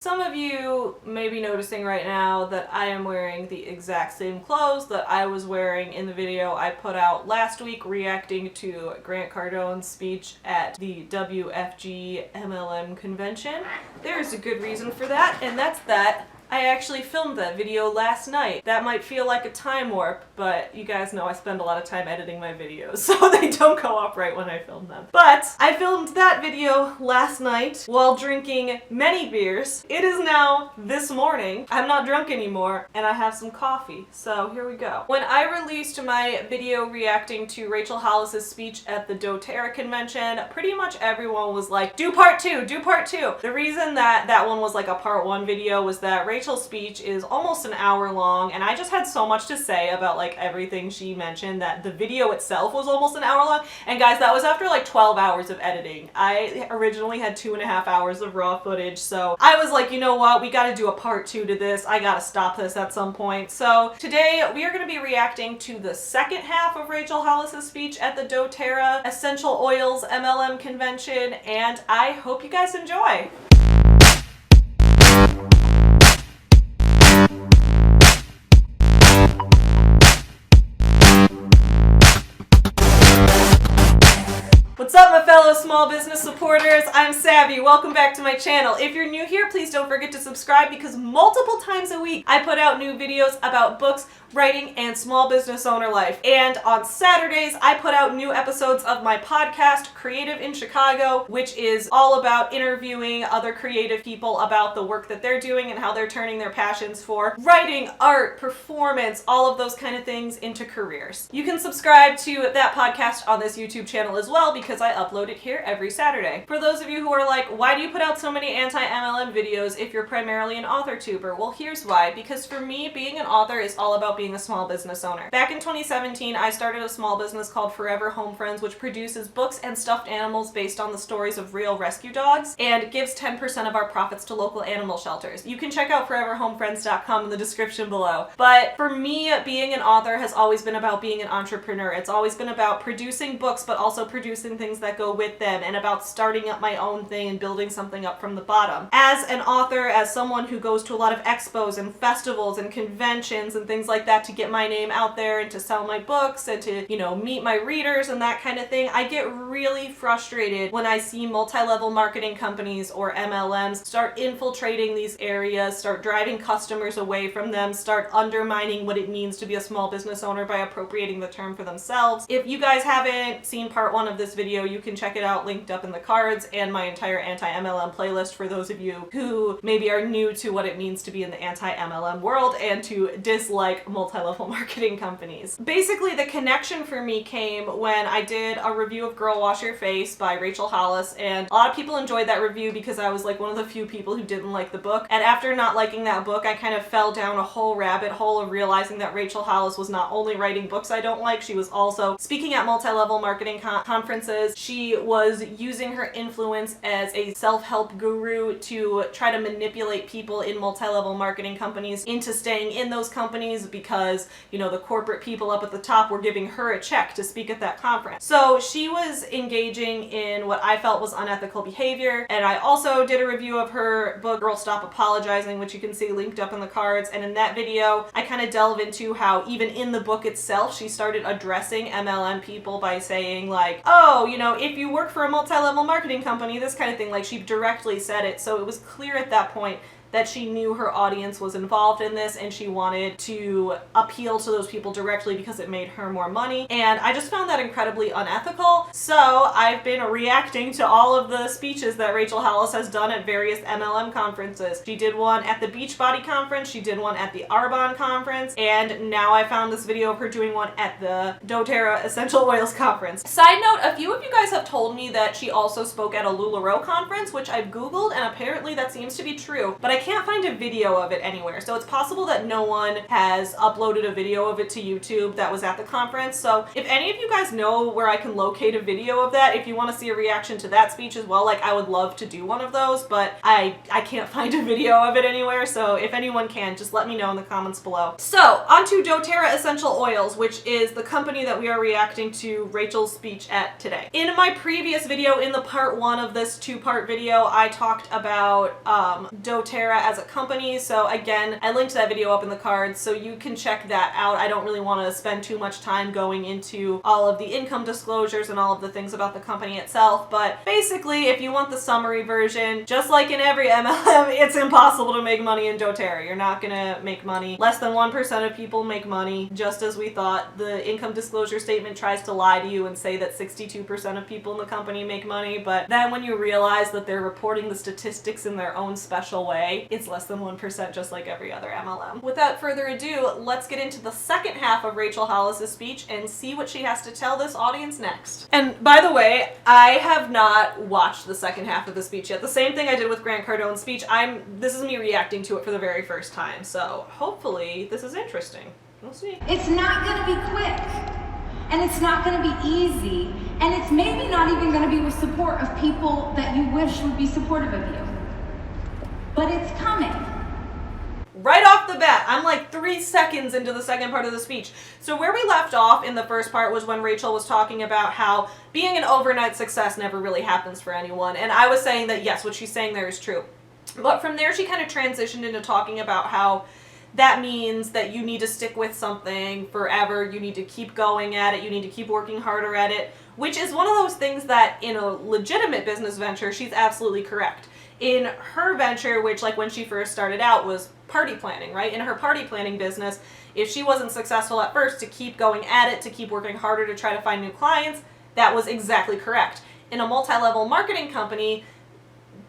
Some of you may be noticing right now that I am wearing the exact same clothes that I was wearing in the video I put out last week reacting to Grant Cardone's speech at the WFG MLM convention. There's a good reason for that, and that's that I actually filmed that video last night. That might feel like a time warp, but you guys know I spend a lot of time editing my videos, so they don't go up right when I film them. But I filmed that video last night while drinking many beers. It is now this morning. I'm not drunk anymore, and I have some coffee, so here we go. When I released my video reacting to Rachel Hollis' speech at the DoTerra convention, pretty much everyone was like, do part two, do part two. The reason that that one was like a part one video was that Rachel's speech is almost an hour long, and I just had so much to say about like everything she mentioned that the video itself was almost an hour long. And guys, that was after like 12 hours of editing. I originally had 2.5 hours of raw footage, so I was like, you know what, we gotta do a part two to this. I gotta stop this at some point. So today we are gonna be reacting to the second half of Rachel Hollis' speech at the DoTerra Essential Oils MLM convention, and I hope you guys enjoy. What's up, my fellow small business supporters? I'm Savvy. Welcome back to my channel. If you're new here, please don't forget to subscribe because multiple times a week I put out new videos about books, writing, and small business owner life. And on Saturdays, I put out new episodes of my podcast, Creative in Chicago, which is all about interviewing other creative people about the work that they're doing and how they're turning their passions for writing, art, performance, all of those kind of things into careers. You can subscribe to that podcast on this YouTube channel as well because I upload it here every Saturday. For those of you who are like, why do you put out so many anti-MLM videos if you're primarily an author tuber? Well, here's why. Because for me, being an author is all about being a small business owner. Back in 2017, I started a small business called Forever Home Friends, which produces books and stuffed animals based on the stories of real rescue dogs and gives 10% of our profits to local animal shelters. You can check out foreverhomefriends.com in the description below. But for me, being an author has always been about being an entrepreneur. It's always been about producing books, but also producing things that go with them, and about starting up my own thing and building something up from the bottom. As an author, as someone who goes to a lot of expos and festivals and conventions and things like that to get my name out there and to sell my books and to, you know, meet my readers and that kind of thing, I get really frustrated when I see multi-level marketing companies or MLMs start infiltrating these areas, start driving customers away from them, start undermining what it means to be a small business owner by appropriating the term for themselves. If you guys haven't seen part one of this video, you can check it out linked up in the cards, and my entire anti-MLM playlist for those of you who maybe are new to what it means to be in the anti-MLM world and to dislike multi-level marketing companies. Basically, the connection for me came when I did a review of Girl Wash Your Face by Rachel Hollis, and a lot of people enjoyed that review because I was like one of the few people who didn't like the book. And after not liking that book, I kind of fell down a whole rabbit hole of realizing that Rachel Hollis was not only writing books I don't like, she was also speaking at multi-level marketing conferences. She was using her influence as a self-help guru to try to manipulate people in multi-level marketing companies into staying in those companies because, you know, the corporate people up at the top were giving her a check to speak at that conference. So she was engaging in what I felt was unethical behavior, and I also did a review of her book, Girl Stop Apologizing, which you can see linked up in the cards. And in that video, I kind of delve into how even in the book itself, she started addressing MLM people by saying like, oh, you know, if you work for a multi-level marketing company, this kind of thing. Like, she directly said it. So it was clear at that point that she knew her audience was involved in this and she wanted to appeal to those people directly because it made her more money. And I just found that incredibly unethical. So I've been reacting to all of the speeches that Rachel Hollis has done at various MLM conferences. She did one at the Beachbody conference, she did one at the Arbonne conference, and now I found this video of her doing one at the doTERRA Essential Oils conference. Side note, a few of you guys have told me that she also spoke at a LuLaRoe conference, which I've Googled, and apparently that seems to be true, but I can't find a video of it anywhere. So it's possible that no one has uploaded a video of it to YouTube that was at the conference. So if any of you guys know where I can locate a video of that, if you want to see a reaction to that speech as well, like, I would love to do one of those, but I can't find a video of it anywhere. So if anyone can, just let me know in the comments below. So onto doTerra Essential Oils, which is the company that we are reacting to Rachel's speech at today. In my previous video, in the part one of this two-part video, I talked about doTERRA DoTerra as a company. So again, I linked that video up in the cards so you can check that out. I don't really want to spend too much time going into all of the income disclosures and all of the things about the company itself, but basically if you want the summary version, just like in every MLM, it's impossible to make money in DoTerra. You're not gonna make money. Less than 1% of people make money, just as we thought. The income disclosure statement tries to lie to you and say that 62% of people in the company make money, but then when you realize that they're reporting the statistics in their own special way, it's less than 1%, just like every other MLM. Without further ado, let's get into the second half of Rachel Hollis' speech and see what she has to tell this audience next. And by the way, I have not watched the second half of the speech yet. The same thing I did with Grant Cardone's speech. This is me reacting to it for the very first time, so hopefully this is interesting. We'll see. It's not going to be quick, and it's not going to be easy, and it's maybe not even going to be with support of people that you wish would be supportive of you. But it's coming. Right off the bat, I'm like 3 seconds into the second part of the speech. So where we left off in the first part was when Rachel was talking about how being an overnight success never really happens for anyone. And I was saying that yes, what she's saying there is true. But from there she kind of transitioned into talking about how that means that you need to stick with something forever, you need to keep going at it, you need to keep working harder at it, which is one of those things that in a legitimate business venture, she's absolutely correct. In her venture, which like when she first started out was party planning, right? In her party planning business, if she wasn't successful at first, to keep going at it, to keep working harder to try to find new clients, that was exactly correct. In a multi-level marketing company,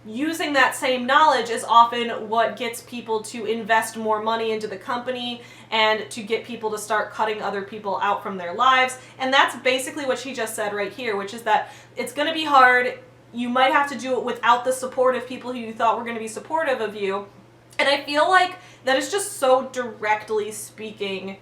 using that same knowledge is often what gets people to invest more money into the company and to get people to start cutting other people out from their lives. And that's basically what she just said right here, which is that it's going to be hard. You might have to do it without the support of people who you thought were going to be supportive of you. And I feel like that is just so directly speaking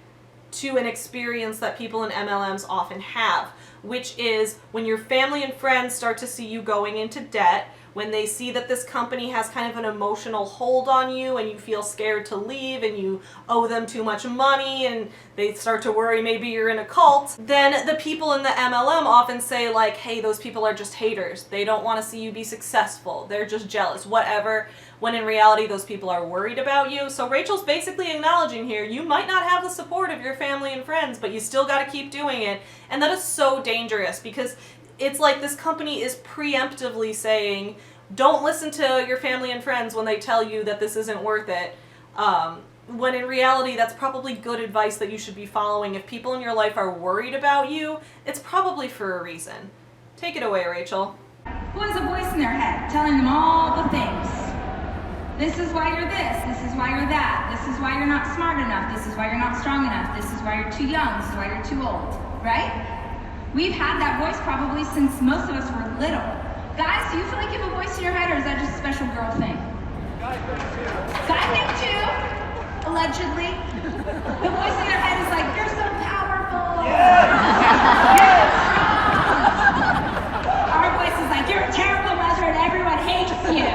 to an experience that people in MLMs often have, which is when your family and friends start to see you going into debt, when they see that this company has kind of an emotional hold on you and you feel scared to leave and you owe them too much money and they start to worry maybe you're in a cult, then the people in the MLM often say like, hey, those people are just haters. They don't want to see you be successful. They're just jealous, whatever. When in reality, those people are worried about you. So Rachel's basically acknowledging here, you might not have the support of your family and friends, but you still got to keep doing it. And that is so dangerous because it's like this company is preemptively saying, don't listen to your family and friends when they tell you that this isn't worth it. When in reality, that's probably good advice that you should be following. If people in your life are worried about you, it's probably for a reason. Take it away, Rachel. Who has a voice in their head telling them all the things? This is why you're this is why you're that, this is why you're not smart enough, this is why you're not strong enough, this is why you're too young, this is why you're too old, right? We've had that voice probably since most of us were little. Guys, do you feel like you have a voice in your head, or is that just a special girl thing? Guys think too, allegedly. The voice in your head is like, you're so powerful. You're strong. Our voice is like, you're a terrible mother and everyone hates you.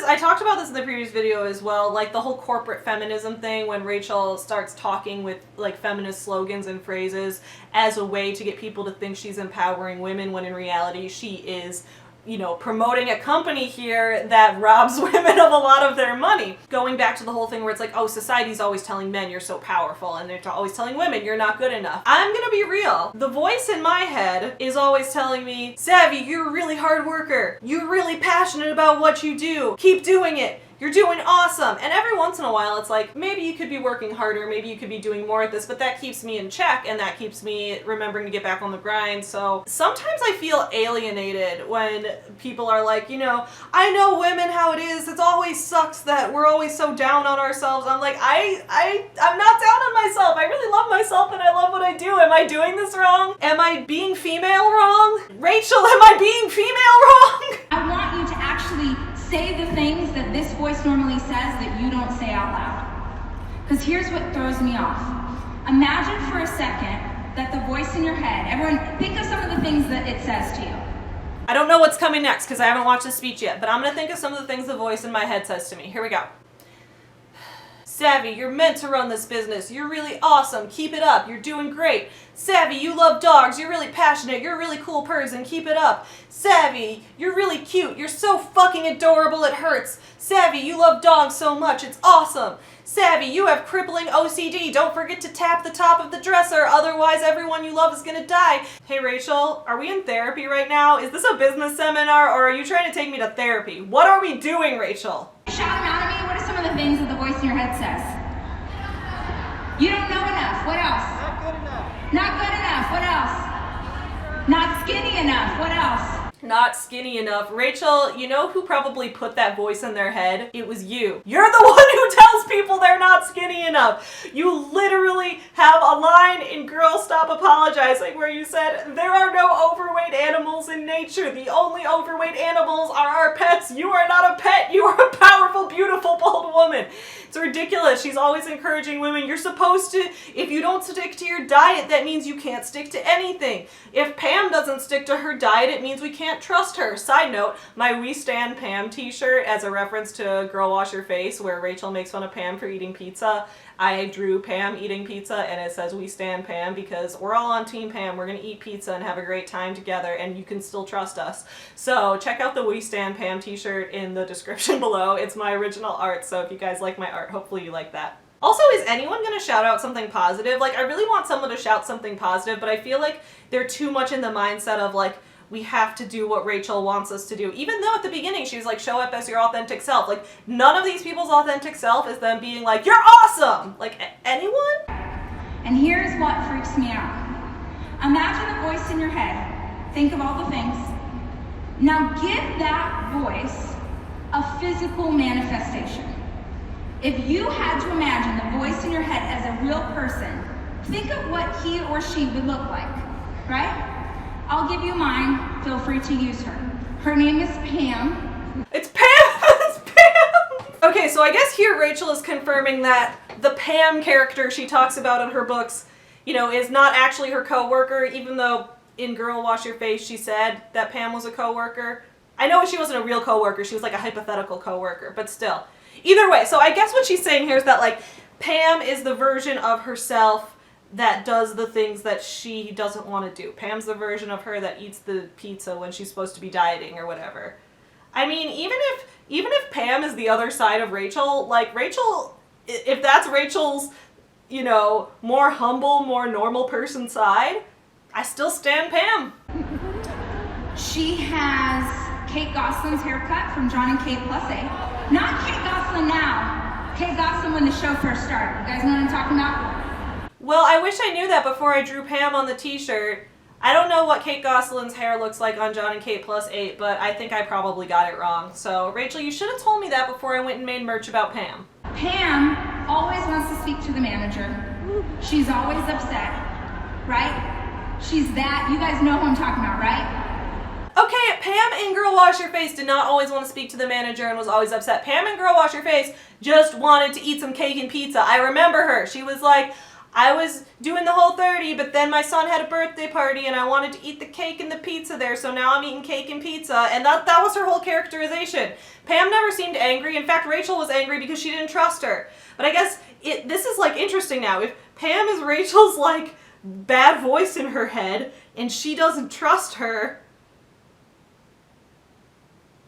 I talked about this in the previous video as well, like the whole corporate feminism thing when Rachel starts talking with like feminist slogans and phrases as a way to get people to think she's empowering women when in reality she is, you know, promoting a company here that robs women of a lot of their money. Going back to the whole thing where it's like, oh, society's always telling men you're so powerful and they're always telling women you're not good enough. I'm gonna be real. The voice in my head is always telling me, Savvy, you're a really hard worker. You're really passionate about what you do. Keep doing it. You're doing awesome. And every once in a while, it's like, maybe you could be working harder, maybe you could be doing more at this, but that keeps me in check and that keeps me remembering to get back on the grind. So sometimes I feel alienated when people are like, you know, I know women how it is. It always sucks that we're always so down on ourselves. I'm like, I'm not down on myself. I really love myself and I love what I do. Am I doing this wrong? Am I being female wrong? Rachel, am I being female wrong? I want you to actually say the things that this voice normally says that you don't say out loud. Because here's what throws me off. Imagine for a second that the voice in your head, everyone think of some of the things that it says to you. I don't know what's coming next because I haven't watched the speech yet, but I'm going to think of some of the things the voice in my head says to me. Here we go. Savvy, you're meant to run this business. You're really awesome. Keep it up. You're doing great. Savvy, you love dogs. You're really passionate. You're a really cool person. Keep it up. Savvy, you're really cute. You're so fucking adorable it hurts. Savvy, you love dogs so much. It's awesome. Savvy, you have crippling OCD. Don't forget to tap the top of the dresser. Otherwise, everyone you love is gonna die. Hey, Rachel, are we in therapy right now? Is this a business seminar or are you trying to take me to therapy? What are we doing, Rachel? Shout them out at me. What are some of the things that the voice in your head says? You don't know enough. What else? Not good enough. Not good enough. What else? Not skinny enough. What else? Not skinny enough. Rachel, you know who probably put that voice in their head? It was you. You're the one who tells people they're not skinny enough. You literally have a line in Girl Stop Apologizing where you said, there are no overweight animals in nature. The only overweight animals are our pets. You are not a pet. You are a powerful, beautiful, bold woman. It's ridiculous. She's always encouraging women. You're supposed to, if you don't stick to your diet, that means you can't stick to anything. If Pam doesn't stick to her diet, it means we can't trust her. Side note, my We Stand Pam t-shirt, as a reference to Girl Wash Your Face, where Rachel makes fun of Pam for eating pizza, I drew Pam eating pizza and it says We Stand Pam because we're all on Team Pam. We're going to eat pizza and have a great time together and you can still trust us. So check out the We Stand Pam t-shirt in the description below. It's my original art, so if you guys like my art, hopefully you like that. Also, is anyone going to shout out something positive? Like, I really want someone to shout something positive, but I feel like they're too much in the mindset of like, we have to do what Rachel wants us to do. Even though at the beginning she was like, show up as your authentic self. Like, none of these people's authentic self is them being like, you're awesome! Like, anyone? And here's what freaks me out. Imagine the voice in your head. Think of all the things. Now give that voice a physical manifestation. If you had to imagine the voice in your head as a real person, think of what he or she would look like, right? I'll give you mine. Feel free to use her. Her name is Pam. It's Pam! It's Pam! Okay, so I guess here Rachel is confirming that the Pam character she talks about in her books, you know, is not actually her co-worker, even though in Girl Wash Your Face she said that Pam was a co-worker. I know she wasn't a real co-worker, she was like a hypothetical co-worker, but still. Either way, so I guess what she's saying here is that like Pam is the version of herself that does the things that she doesn't want to do. Pam's the version of her that eats the pizza when she's supposed to be dieting or whatever. I mean, even if Pam is the other side of Rachel, like Rachel, if that's Rachel's, you know, more humble, more normal person side, I still stand Pam. She has Kate Gosselin's haircut from John and Kate Plus 8. Not Kate Gosselin now. Kate Gosselin when the show first started. You guys know what I'm talking about? Well, I wish I knew that before I drew Pam on the t-shirt. I don't know what Kate Gosselin's hair looks like on John and Kate Plus 8, but I think I probably got it wrong. So, Rachel, you should have told me that before I went and made merch about Pam. Pam always wants to speak to the manager. She's always upset, right? She's that. You guys know who I'm talking about, right? Okay, Pam in Girl Wash Your Face did not always want to speak to the manager and was always upset. Pam in Girl Wash Your Face just wanted to eat some cake and pizza. I remember her. She was like, I was doing the Whole30, but then my son had a birthday party and I wanted to eat the cake and the pizza there, so now I'm eating cake and pizza. And that was her whole characterization. Pam never seemed angry. In fact, Rachel was angry because she didn't trust her. But I guess this is like interesting now. If Pam is Rachel's like bad voice in her head and she doesn't trust her,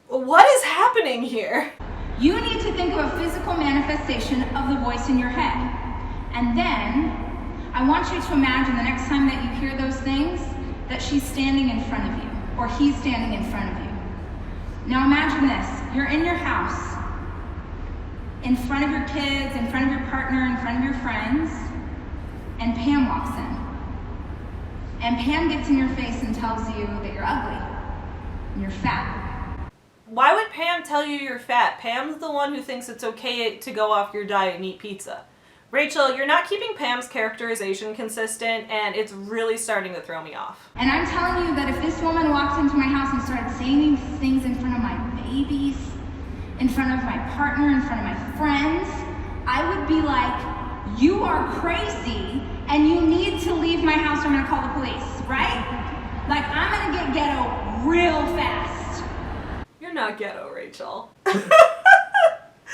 what is happening here? You need to think of a physical manifestation of the voice in your head. And then, I want you to imagine the next time that you hear those things, that she's standing in front of you, or he's standing in front of you. Now imagine this, you're in your house, in front of your kids, in front of your partner, in front of your friends, and Pam walks in. And Pam gets in your face and tells you that you're ugly, and you're fat. Why would Pam tell you you're fat? Pam's the one who thinks it's okay to go off your diet and eat pizza. Rachel, you're not keeping Pam's characterization consistent, and it's really starting to throw me off. And I'm telling you that if this woman walked into my house and started saying these things in front of my babies, in front of my partner, in front of my friends, I would be like, you are crazy, and you need to leave my house or I'm gonna call the police, right? Like, I'm gonna get ghetto real fast. You're not ghetto, Rachel.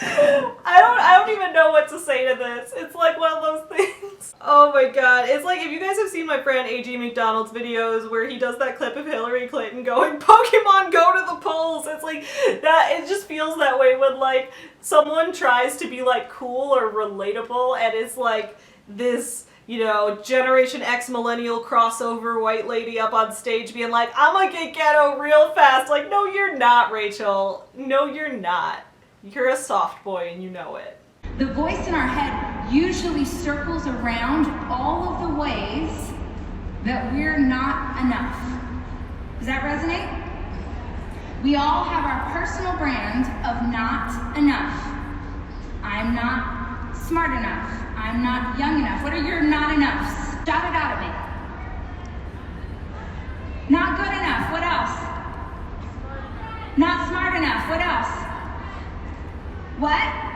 I don't even know what to say to this. It's like one of those things. Oh my god. It's like if you guys have seen my friend A.G. McDonald's videos where he does that clip of Hillary Clinton going, Pokemon go to the polls. It's like that, it just feels that way when like someone tries to be like cool or relatable and it's like this, you know, Generation X millennial crossover white lady up on stage being like, I'm gonna get ghetto real fast. Like, no, you're not, Rachel. No, you're not. You're a soft boy and you know it. The voice in our head usually circles around all of the ways that we're not enough. Does that resonate? We all have our personal brand of not enough. I'm not smart enough. I'm not young enough. What are your not enoughs? Shout it out at me. Not good enough. What else? Not smart enough. What else? What?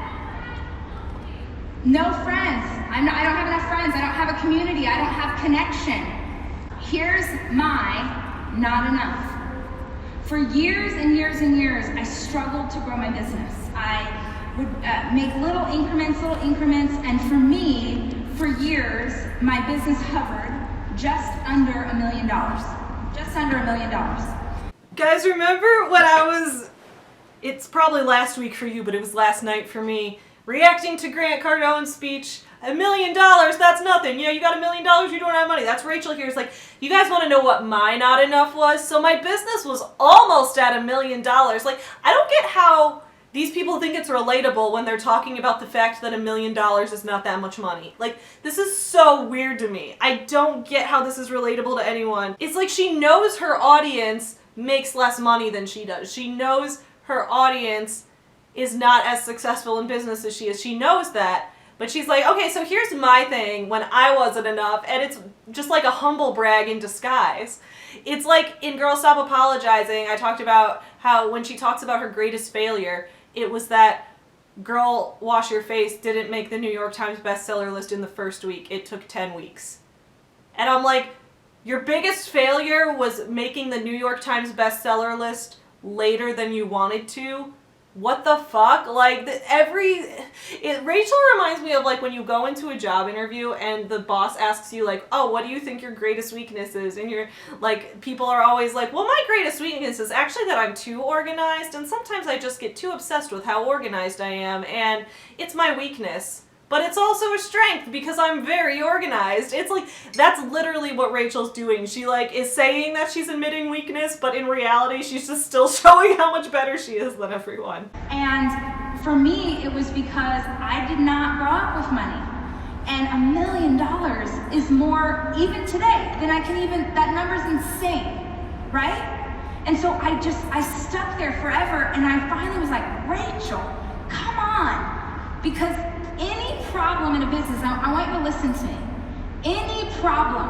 No friends. I don't have enough friends. I don't have a community. I don't have connection. Here's my not enough. For years and years and years, I struggled to grow my business. I would make little increments, and for me, for years, my business hovered just under $1 million. Just under $1 million. Guys, remember when I was, it's probably last week for you, but it was last night for me, reacting to Grant Cardone's speech, $1 million, that's nothing. You know, you got $1 million, you don't have money. That's Rachel here. It's like, you guys want to know what my not enough was? So my business was almost at $1 million. Like, I don't get how these people think it's relatable when they're talking about the fact that $1 million is not that much money. Like, this is so weird to me. I don't get how this is relatable to anyone. It's like she knows her audience makes less money than she does. She knows her audience is not as successful in business as she is. She knows that. But she's like, okay, so here's my thing when I wasn't enough. And it's just like a humble brag in disguise. It's like in Girl Stop Apologizing, I talked about how when she talks about her greatest failure, it was that Girl Wash Your Face didn't make the New York Times bestseller list in the first week. It took 10 weeks. And I'm like, your biggest failure was making the New York Times bestseller list later than you wanted to? What the fuck? Like, Rachel reminds me of like when you go into a job interview and the boss asks you like, oh, what do you think your greatest weakness is? And you're like, people are always like, well, my greatest weakness is actually that I'm too organized, and sometimes I just get too obsessed with how organized I am, and it's my weakness. But it's also a strength because I'm very organized. It's like, that's literally what Rachel's doing. She like is saying that she's admitting weakness, but in reality, she's just still showing how much better she is than everyone. And for me, it was because I did not grow up with money. And $1 million is more, even today, than I can even, that number's insane, right? And so I stuck there forever, and I finally was like, Rachel, come on. Because any problem in a business, I want you to listen to me. Any problem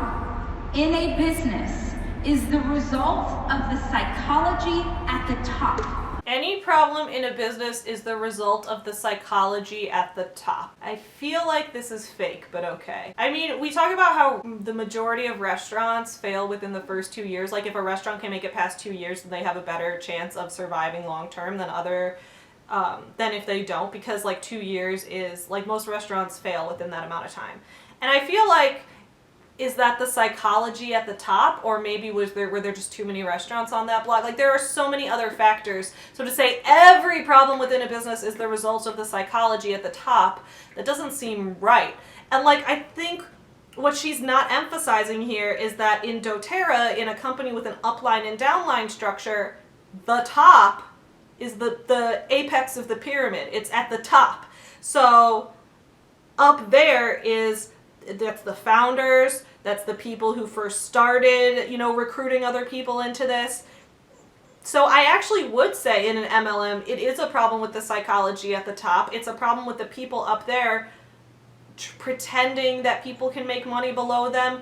in a business is the result of the psychology at the top. Any problem in a business is the result of the psychology at the top. I feel like this is fake, but okay. I mean, we talk about how the majority of restaurants fail within the first 2 years. Like, if a restaurant can make it past 2 years, then they have a better chance of surviving long term than if they don't, because like 2 years is like most restaurants fail within that amount of time. And I feel like, is that the psychology at the top, or maybe were there just too many restaurants on that block? Like, there are so many other factors. So to say every problem within a business is the result of the psychology at the top, that doesn't seem right. And like, I think what she's not emphasizing here is that in DoTerra, in a company with an upline and downline structure, the top is the apex of the pyramid. It's at the top. So up there that's the founders, that's the people who first started, you know, recruiting other people into this. So I actually would say in an MLM, it is a problem with the psychology at the top. It's a problem with the people up there pretending that people can make money below them.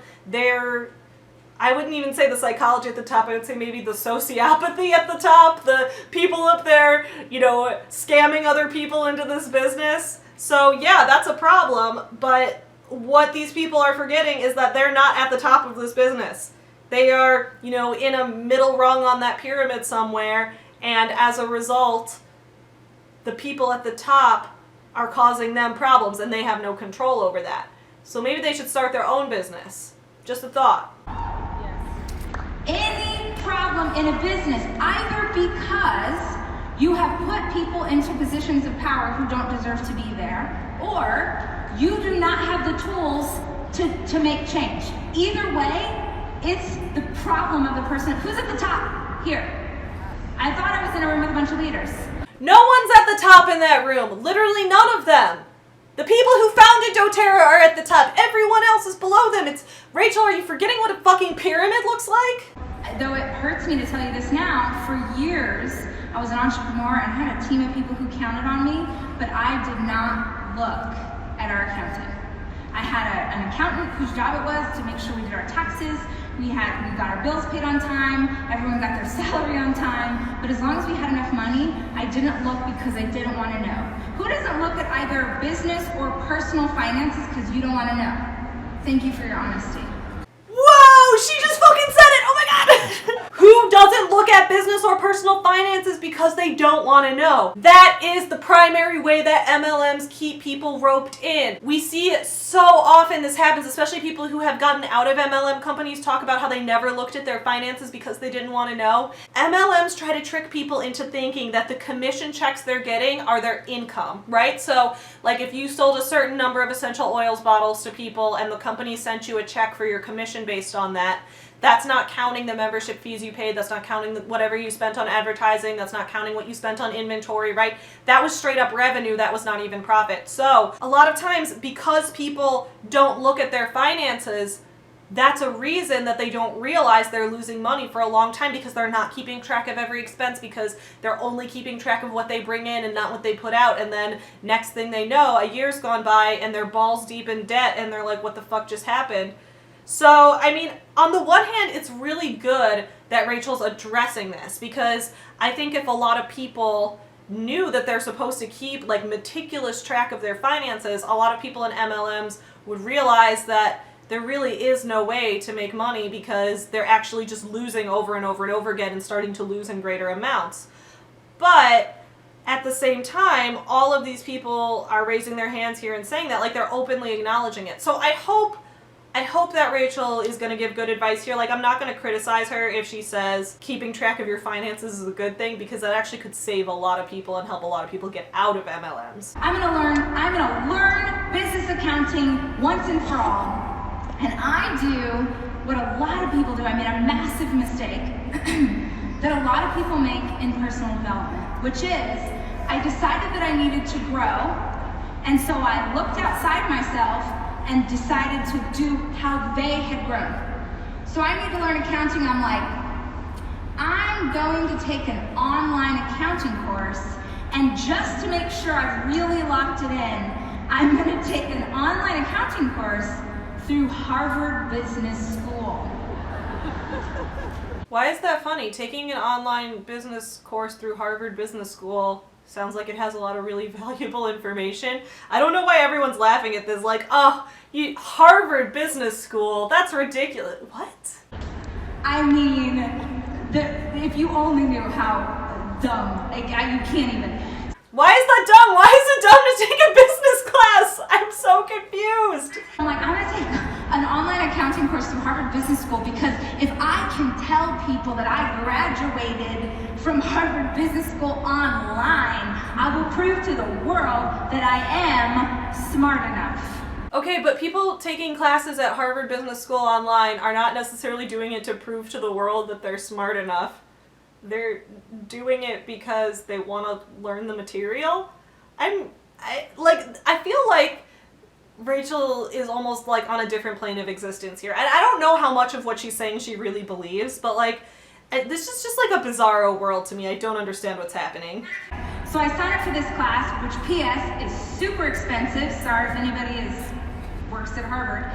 I wouldn't even say the psychology at the top. I would say maybe the sociopathy at the top. The people up there, you know, scamming other people into this business. So yeah, that's a problem. But what these people are forgetting is that they're not at the top of this business. They are, you know, in a middle rung on that pyramid somewhere. And as a result, the people at the top are causing them problems and they have no control over that. So maybe they should start their own business. Just a thought. Any problem in a business, either because you have put people into positions of power who don't deserve to be there, or you do not have the tools to make change. Either way, it's the problem of the person who's at the top here. I thought I was in a room with a bunch of leaders. No one's at the top in that room. Literally none of them. The people who founded DoTerra are at the top. Everyone else is below them. It's Rachel, are you forgetting what a fucking pyramid looks like? Though it hurts me to tell you this now, for years I was an entrepreneur and had a team of people who counted on me, but I did not look at our accountant. I had an accountant whose job it was to make sure we did our taxes. We got our bills paid on time, everyone got their salary on time, but as long as we had enough money, I didn't look because I didn't want to know. Who doesn't look at either business or personal finances because you don't want to know? Thank you for your honesty. Whoa, she just fucking said it, oh my god! Who doesn't look at business or personal finances because they don't want to know? That is the primary way that MLMs keep people roped in. We see it so often this happens, especially people who have gotten out of MLM companies talk about how they never looked at their finances because they didn't want to know. MLMs try to trick people into thinking that the commission checks they're getting are their income, right? So like if you sold a certain number of essential oils bottles to people and the company sent you a check for your commission based on that, that's not counting the membership fees you paid, that's not counting whatever you spent on advertising, that's not counting what you spent on inventory, right? That was straight up revenue, that was not even profit. So a lot of times because people don't look at their finances, that's a reason that they don't realize they're losing money for a long time because they're not keeping track of every expense because they're only keeping track of what they bring in and not what they put out. And then next thing they know, a year's gone by and they're balls deep in debt and they're like, what the fuck just happened? So, I mean, on the one hand, it's really good that Rachel's addressing this because I think if a lot of people knew that they're supposed to keep like meticulous track of their finances, a lot of people in MLMs would realize that there really is no way to make money because they're actually just losing over and over and over again and starting to lose in greater amounts. But at the same time, all of these people are raising their hands here and saying that, like they're openly acknowledging it. So I hope that Rachel is going to give good advice here. Like, I'm not going to criticize her if she says keeping track of your finances is a good thing because that actually could save a lot of people and help a lot of people get out of MLMs. I'm gonna learn business accounting once and for all. And I do what a lot of people do. I made a massive mistake that a lot of people make in personal development, which is I decided that I needed to grow, and so I looked outside myself and decided to do how they had grown. So I need to learn accounting. I'm like, I'm going to take an online accounting course, and just to make sure I've really locked it in, I'm going to take an online accounting course through Harvard Business School. Why is that funny? Taking an online business course through Harvard Business School sounds like it has a lot of really valuable information. I don't know why everyone's laughing at this, like, oh, Harvard Business School, that's ridiculous. What? I mean, if you only knew how dumb, like, you can't even. Why is that dumb? Why is it dumb to take a business class? I'm so confused. I'm like, I'm gonna take an online accounting course through Harvard Business School because if I can tell people that I graduated from Harvard Business School online, I will prove to the world that I am smart enough. Okay, but people taking classes at Harvard Business School online are not necessarily doing it to prove to the world that they're smart enough. They're doing it because they want to learn the material. I feel like Rachel is almost like on a different plane of existence here. And I don't know how much of what she's saying she really believes, but like, this is just like a bizarro world to me. I don't understand what's happening. So I signed up for this class, which PS is super expensive. Sorry if anybody works at Harvard.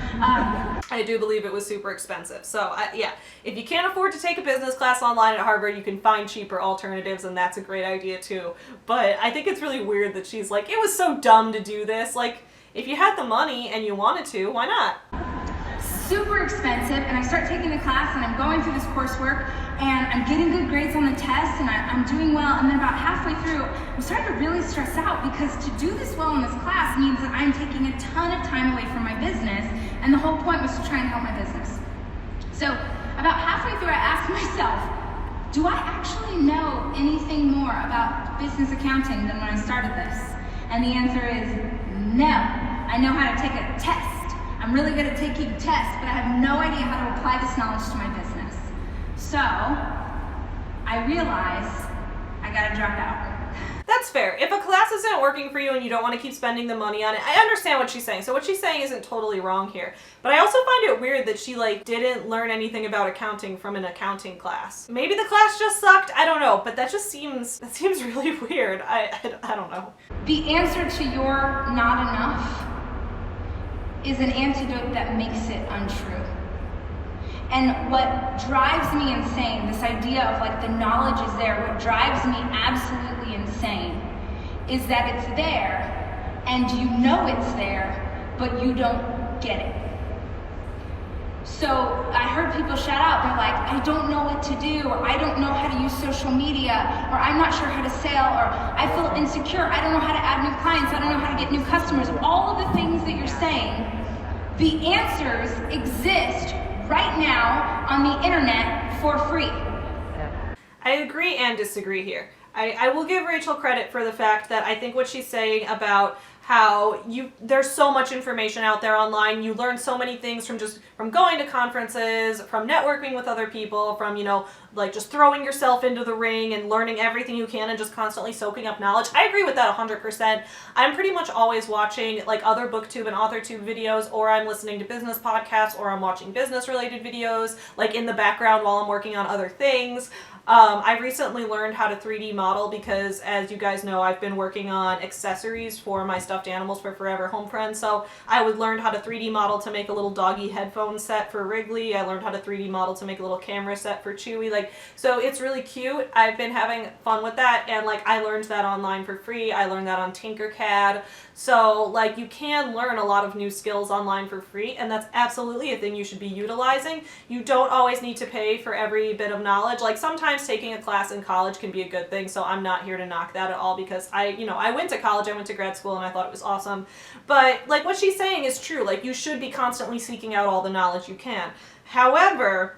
I do believe it was super expensive. So yeah, if you can't afford to take a business class online at Harvard, you can find cheaper alternatives, and that's a great idea too. But I think it's really weird that she's like, it was so dumb to do this. Like, if you had the money and you wanted to, why not? Super expensive, and I start taking the class and I'm going through this coursework, and I'm getting good grades on the test, and I'm doing well, and then about halfway through, I'm starting to really stress out because to do this well in this class means that I'm taking a ton of time away from my business, and the whole point was to try and help my business. So about halfway through, I asked myself, do I actually know anything more about business accounting than when I started this? And the answer is no. I know how to take a test. I'm really good at taking tests, but I have no idea how to apply this knowledge to my business. So, I realized I gotta drop out. That's fair. If a class isn't working for you and you don't want to keep spending the money on it, I understand what she's saying. So what she's saying isn't totally wrong here. But I also find it weird that she didn't learn anything about accounting from an accounting class. Maybe the class just sucked, I don't know, but that seems really weird. I don't know. The answer to your not enough is an antidote that makes it untrue. And what drives me insane, this idea of the knowledge is there, what drives me absolutely insane is that it's there and you know it's there, but you don't get it. So I heard people shout out, they're like, I don't know what to do, or I don't know how to use social media, or I'm not sure how to sell, or I feel insecure, I don't know how to add new clients, I don't know how to get new customers. All of the things that you're saying, the answers exist right now on the internet for free. I agree and disagree here. I will give Rachel credit for the fact that I think what she's saying about how there's so much information out there online. You learn so many things from going to conferences, from networking with other people, from, just throwing yourself into the ring and learning everything you can and just constantly soaking up knowledge. I agree with that 100%. I'm pretty much always watching other booktube and authortube videos, or I'm listening to business podcasts, or I'm watching business related videos in the background while I'm working on other things. I recently learned how to 3D model because, as you guys know, I've been working on accessories for my stuffed animals for Forever Home Friends. So I learned how to 3D model to make a little doggy headphone set for Wrigley. I learned how to 3D model to make a little camera set for Chewie. So it's really cute. I've been having fun with that, and I learned that online for free. I learned that on Tinkercad. So you can learn a lot of new skills online for free, and that's absolutely a thing you should be utilizing. You don't always need to pay for every bit of knowledge. Sometimes taking a class in college can be a good thing, so I'm not here to knock that at all because I went to college, I went to grad school, and I thought it was awesome. But what she's saying is true. You should be constantly seeking out all the knowledge you can. However,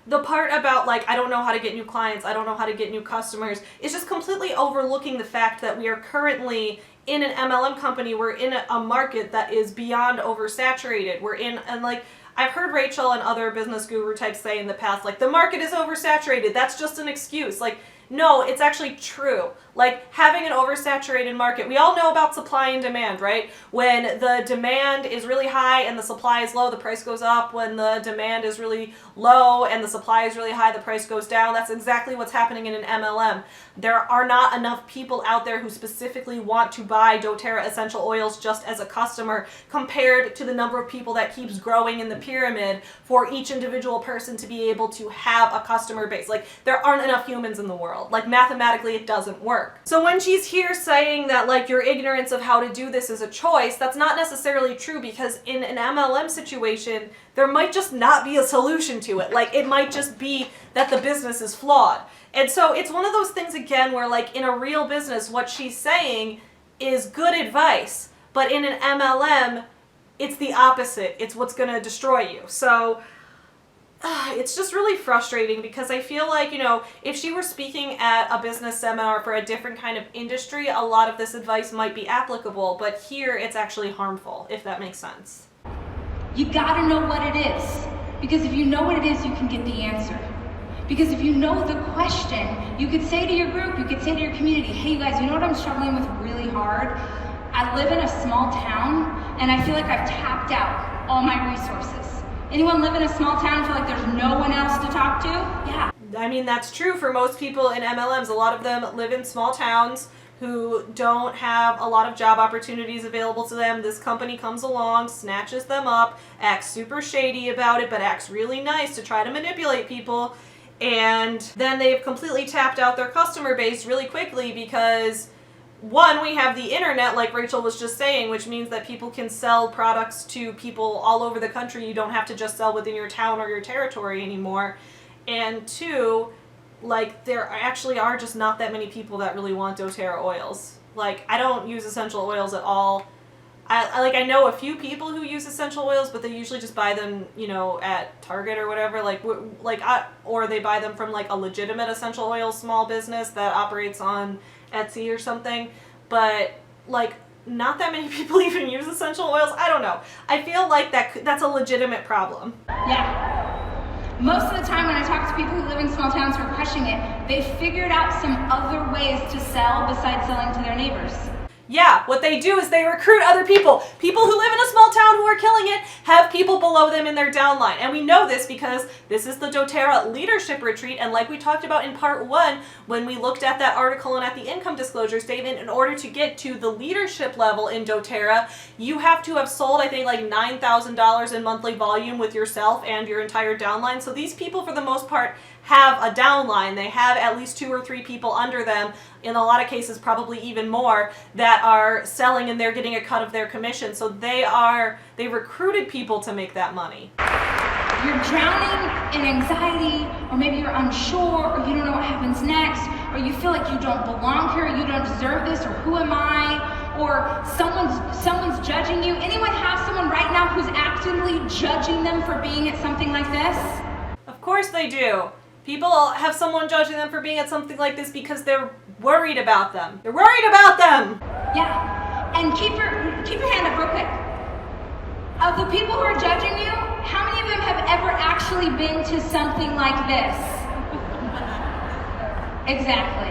the part about I don't know how to get new clients, I don't know how to get new customers, is just completely overlooking the fact that we are currently in an MLM company. We're in a market that is beyond oversaturated. We're in, and I've heard Rachel and other business guru types say in the past, the market is oversaturated. That's just an excuse. No, it's actually true. Having an oversaturated market, we all know about supply and demand, right? When the demand is really high and the supply is low, the price goes up. When the demand is really low and the supply is really high, the price goes down. That's exactly what's happening in an MLM. There are not enough people out there who specifically want to buy doTerra essential oils just as a customer compared to the number of people that keeps growing in the pyramid for each individual person to be able to have a customer base. There aren't enough humans in the world. Mathematically, it doesn't work. So when she's here saying that your ignorance of how to do this is a choice, that's not necessarily true, because in an MLM situation, there might just not be a solution to it. It might just be that the business is flawed. And so it's one of those things again where in a real business, what she's saying is good advice, but in an MLM, it's the opposite. It's what's going to destroy you. So it's just really frustrating because I feel if she were speaking at a business seminar for a different kind of industry, a lot of this advice might be applicable, but here it's actually harmful, if that makes sense. You gotta know what it is, because if you know what it is, you can get the answer. Because if you know the question, you could say to your group, you could say to your community, hey you guys, you know what I'm struggling with really hard? I live in a small town and I feel like I've tapped out all my resources. Anyone live in a small town and feel like there's no one else to talk to? Yeah. I mean, that's true for most people in MLMs. A lot of them live in small towns who don't have a lot of job opportunities available to them. This company comes along, snatches them up, acts super shady about it, but acts really nice to try to manipulate people. And then they've completely tapped out their customer base really quickly because, one, we have the internet, like Rachel was just saying, which means that people can sell products to people all over the country. You don't have to just sell within your town or your territory anymore. and two, like, there actually are just not that many people that really want doTERRA oils. Like, I don't use essential oils at all. I know a few people who use essential oils, but they usually just buy them, you know, at Target or whatever, or they buy them from like a legitimate essential oil small business that operates on Etsy or something. But like, not that many people even use essential oils. I don't know. I feel like that's a legitimate problem. Yeah. Most of the time when I talk to people who live in small towns who are crushing it, they've figured out some other ways to sell besides selling to their neighbors. Yeah, what they do is they recruit other people. People who live in a small town who are killing it have people below them in their downline. And we know this because this is the doTERRA Leadership Retreat. And like we talked about in part 1, when we looked at that article and at the income disclosure statement, in order to get to the leadership level in doTERRA, you have to have sold, I think, like $9,000 in monthly volume with yourself and your entire downline. So these people, for the most part, have a downline. They have at least 2 or 3 people under them, in a lot of cases probably even more, that are selling, and they're getting a cut of their commission. So they recruited people to make that money. You're drowning in anxiety, or maybe you're unsure, or you don't know what happens next, or you feel like you don't belong here, or you don't deserve this, or who am I, or someone's judging you. Anyone have someone right now who's actively judging them for being at something like this? Of course they do. People have someone judging them for being at something like this because they're worried about them. They're worried about them! Yeah, and keep your hand up real quick. Of the people who are judging you, how many of them have ever actually been to something like this? Exactly.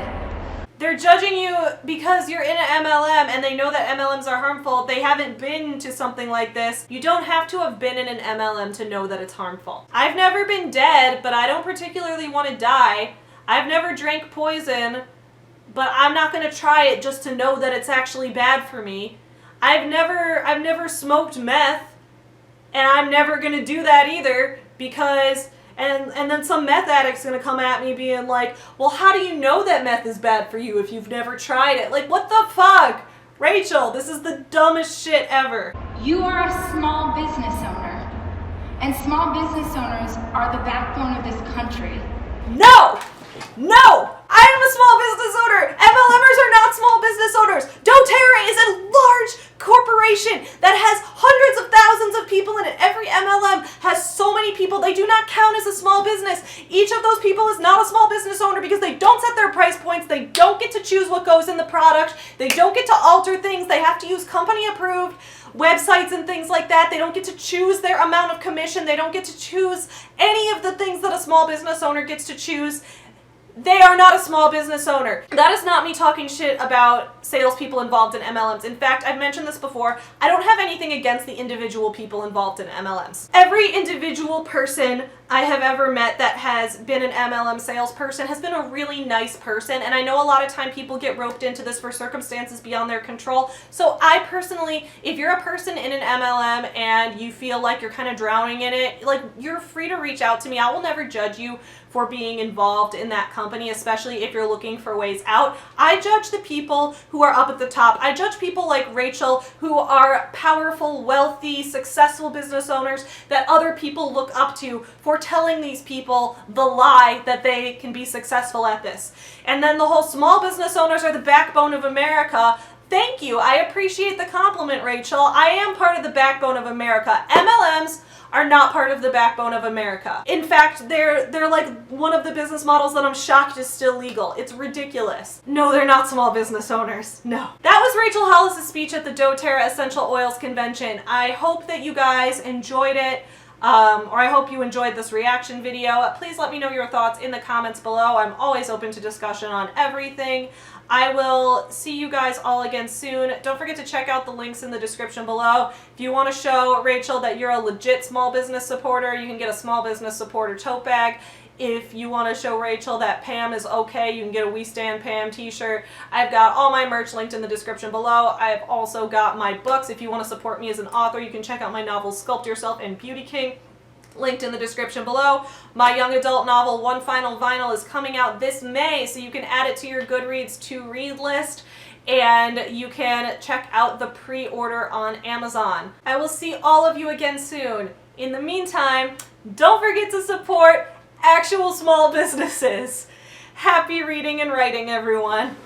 They're judging you because you're in an MLM and they know that MLMs are harmful. They haven't been to something like this. You don't have to have been in an MLM to know that it's harmful. I've never been dead, but I don't particularly want to die. I've never drank poison, but I'm not going to try it just to know that it's actually bad for me. I've never smoked meth, and I'm never going to do that either, because and then some meth addict's going to come at me being like, well, how do you know that meth is bad for you if you've never tried it? Like, what the fuck? Rachel, this is the dumbest shit ever. You are a small business owner, and small business owners are the backbone of this country. No! No! I am a small business owner! MLMers are not small business owners! doTERRA is a large corporation that has hundreds of thousands of people in it. Every MLM has so many people. They do not count as a small business. Each of those people is not a small business owner because they don't set their price points. They don't get to choose what goes in the product. They don't get to alter things. They have to use company approved websites and things like that. They don't get to choose their amount of commission. They don't get to choose any of the things that a small business owner gets to choose. They are not a small business owner. That is not me talking shit about salespeople involved in MLMs. In fact, I've mentioned this before. I don't have anything against the individual people involved in MLMs. Every individual person I have ever met that has been an MLM salesperson has been a really nice person, and I know a lot of time people get roped into this for circumstances beyond their control. So I personally, if you're a person in an MLM and you feel like you're kind of drowning in it, like, you're free to reach out to me. I will never judge you for being involved in that company, especially if you're looking for ways out. I judge the people who are up at the top. I judge people like Rachel, who are powerful, wealthy, successful business owners that other people look up to, for telling these people the lie that they can be successful at this. And then the whole small business owners are the backbone of America. Thank you. I appreciate the compliment, Rachel. I am part of the backbone of America. MLMs are not part of the backbone of America. In fact, they're like one of the business models that I'm shocked is still legal. It's ridiculous. No, they're not small business owners. No. That was Rachel Hollis' speech at the doTERRA Essential Oils Convention. I hope that you guys enjoyed it. Or I hope you enjoyed this reaction video. Please let me know your thoughts in the comments below. I'm always open to discussion on everything. I will see you guys all again soon. Don't forget to check out the links in the description below. If you want to show Rachel that you're a legit small business supporter, you can get a small business supporter tote bag. If you want to show Rachel that Pam is okay, you can get a We Stand Pam t-shirt. I've got all my merch linked in the description below. I've also got my books. If you want to support me as an author, you can check out my novel Sculpt Yourself and Beauty King, linked in the description below. My young adult novel One Final Vinyl is coming out this May, so you can add it to your Goodreads to read list, and you can check out the pre-order on Amazon. I will see all of you again soon. In the meantime, don't forget to support actual small businesses. Happy reading and writing, everyone.